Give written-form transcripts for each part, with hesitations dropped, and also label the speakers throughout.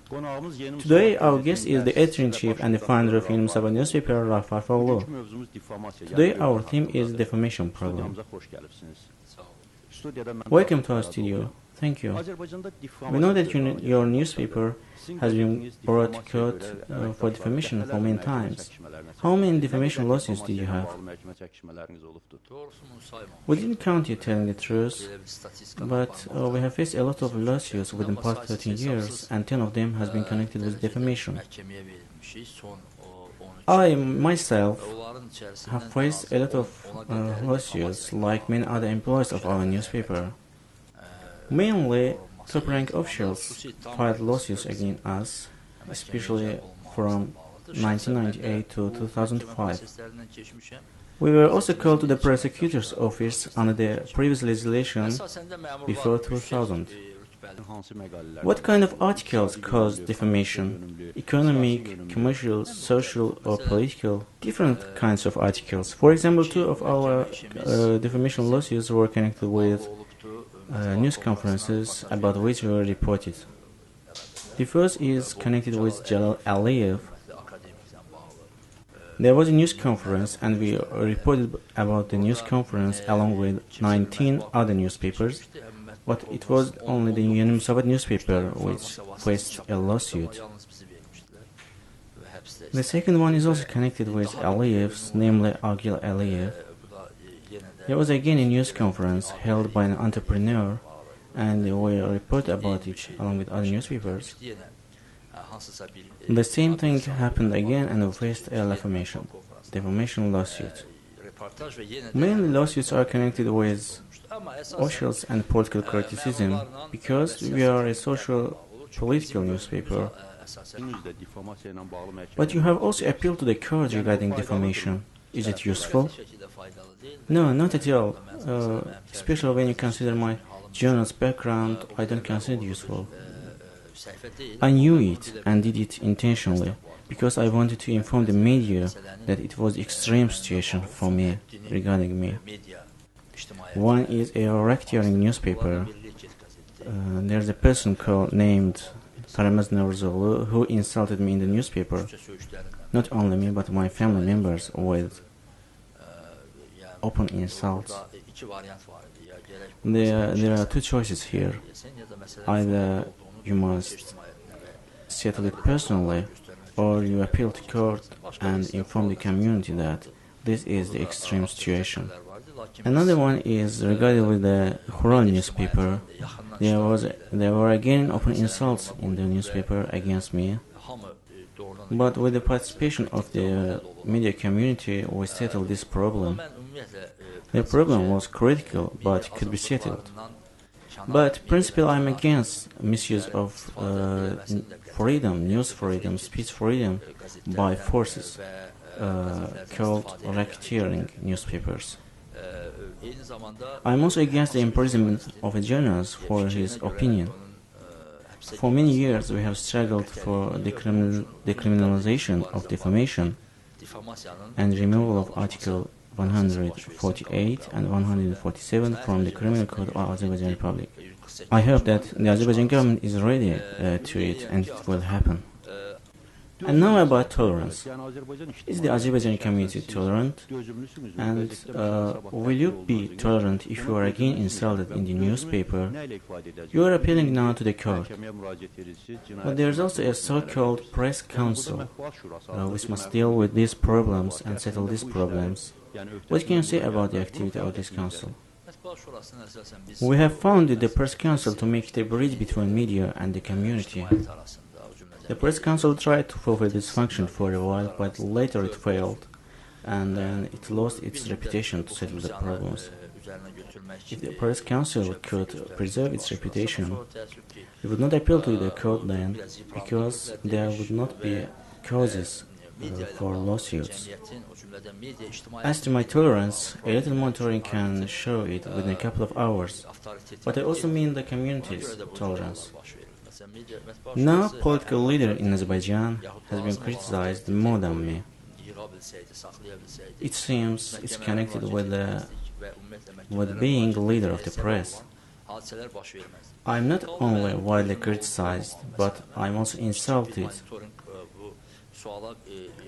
Speaker 1: Today, our guest is the editor-in-chief and the founder of Yeni Musavat newspaper, Rauf Arifoglu. Today, our theme is defamation problem. Welcome to our studio. Thank you. We know that your newspaper has been brought to court for defamation for many times. How many defamation lawsuits did you have? We didn't count you telling the truth, but we have faced a lot of lawsuits within the past 13 years, and 10 of them has been connected with defamation. I, myself, have faced a lot of lawsuits, like many other employees of our newspaper. Mainly, top-rank officials filed lawsuits against us, especially from 1998 to 2005. We were also called to the prosecutor's office under the previous legislation before 2000. What kind of articles cause defamation? Economic, commercial, social, or political? Different kinds of articles. For example, two of our defamation lawsuits were connected with news conferences about which were reported. The first is connected with Jalal Aliyev. There was a news conference and we reported about the news conference along with 19 other newspapers, but it was only the Yeni Musavat newspaper which faced a lawsuit. The second one is also connected with Aliyev's, namely Agil Aliyev. There was again a news conference held by an entrepreneur, and we reported about it along with other newspapers. The same thing happened again, and we faced a defamation lawsuit. Mainly lawsuits are connected with officials and political criticism, because we are a social political newspaper. But you have also appealed to the court regarding defamation. Is it useful? No, not at all. Especially when you consider my journalist background, I don't consider it useful. I knew it and did it intentionally because I wanted to inform the media that it was an extreme situation for me, regarding me. One is a racketeering newspaper. There's a person named Karamaz who insulted me in the newspaper. Not only me, but my family members with open insults. There are two choices here. Either you must settle it personally, or you appeal to court and inform the community that this is the extreme situation. Another one is regarding with the Hural newspaper. There were again open insults in the newspaper against me. But with the participation of the media community, we settled this problem. The problem was critical, but could be settled. But principally, I'm against misuse of freedom, news freedom, speech freedom by forces called racketeering newspapers. I'm also against the imprisonment of a journalist for his opinion. For many years, we have struggled for the decriminalization of defamation and removal of Article 148 and 147 from the Criminal Code of Azerbaijan Republic. I hope that the Azerbaijan government is ready to it, and it will happen. And now about tolerance. Is the Azerbaijani community tolerant? And will you be tolerant if you are again insulted in the newspaper? You are appealing now to the court. But there is also a so-called press council, which must deal with these problems and settle these problems. What can you say about the activity of this council? We have founded the press council to make it a bridge between media and the community. The press council tried to fulfill this function for a while, but later it failed, and then it lost its reputation to settle the problems. If the press council could preserve its reputation, it would not appeal to the court then, because there would not be causes for lawsuits. As to my tolerance, a little monitoring can show it within a couple of hours, but I also mean the community's tolerance. No political leader in Azerbaijan has been criticized more than me. It seems it's connected with being leader of the press. I'm not only widely criticized, but I'm also insulted.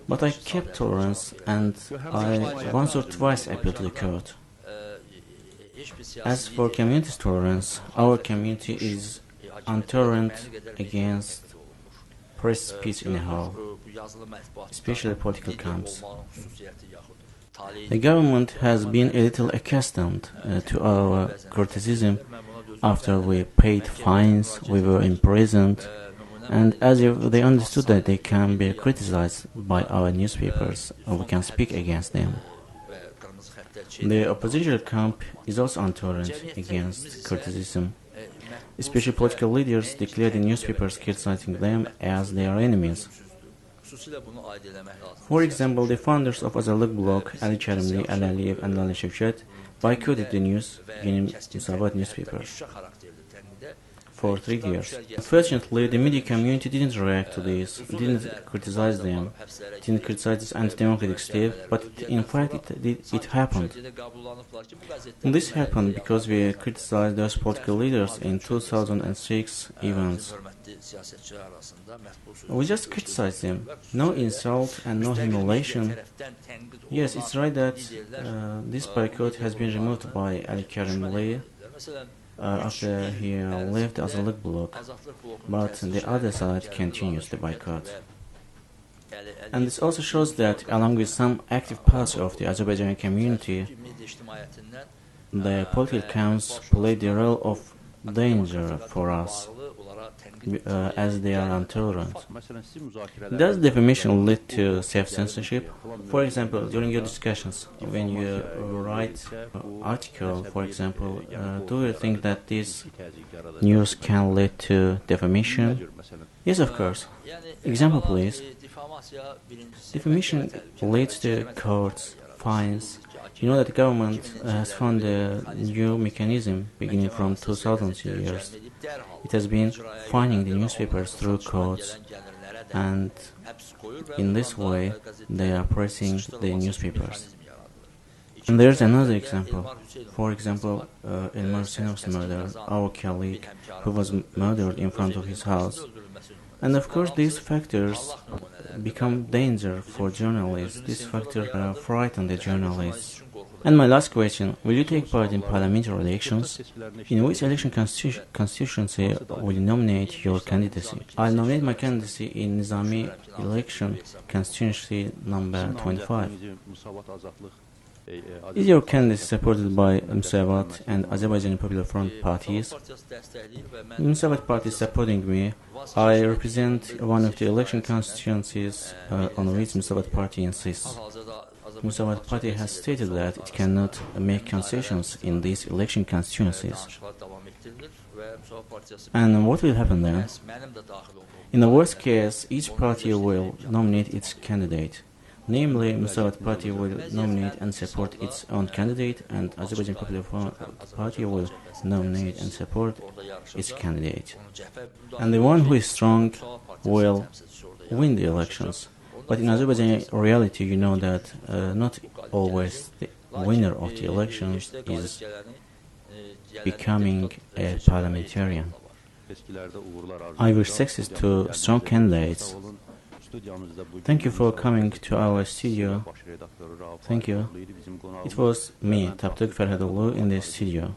Speaker 1: But I kept tolerance, and I once or twice appealed to the court. As for community tolerance, our community is intolerant against press speech in the whole, especially political camps. The government has been a little accustomed to our criticism. After we paid fines, we were imprisoned, and as if they understood that they can be criticized by our newspapers, or we can speak against them. The opposition camp is also intolerant against criticism. Especially political leaders declare the newspapers criticizing them as their enemies. For example, the founders of Azadlık Blog, Ali Kerimli, Ali Aliyev, and Ali Şevket, boycotted the Yeni Musavat newspaper for 3 years. Unfortunately, the media community didn't react to this, didn't criticize them, didn't criticize this anti-democratic step, but in fact it happened. And this happened because we criticized those political leaders in 2006 events. We just criticized them, no insult and no humiliation. Yes, it's right that this boycott has been removed by Ali Kerimli after he left the Azadlık Blog, but the other side continues the boycott. And this also shows that, along with some active parts of the Azerbaijani community, the political camps play the role of danger for us, as they are intolerant. Does defamation lead to self-censorship? For example, during your discussions, when you write an article, for example, do you think that this news can lead to defamation? Yes, of course. Example, please. Defamation leads to courts, fines. You know that the government has found a new mechanism beginning from 2000 years. It has been fining the newspapers through courts, and in this way they are pressing the newspapers. And there's another example. For example, Elmar Hüseynov's murder, our colleague who was murdered in front of his house. And of course these factors become danger for journalists. These factors frighten the journalists. And my last question, will you take part in parliamentary elections? In which election constituency will you nominate your candidacy? I'll nominate my candidacy in Nizami election constituency number 25. Is your candidacy supported by Musavat and Azerbaijani Popular Front parties? Musavat party is supporting me. I represent one of the election constituencies on which Musavat party insists. Musavat party has stated that it cannot make concessions in these election constituencies. And what will happen then? In the worst case, each party will nominate its candidate. Namely, Musavat party will nominate and support its own candidate, and Azerbaijan Popular Party will nominate and support its candidate. And the one who is strong will win the elections. But in Azerbaijan reality, you know that not always the winner of the elections is becoming a parliamentarian. I wish success to strong candidates. Thank you for coming to our studio. Thank you. It was me, Tapduk Ferhadoglu, in the studio.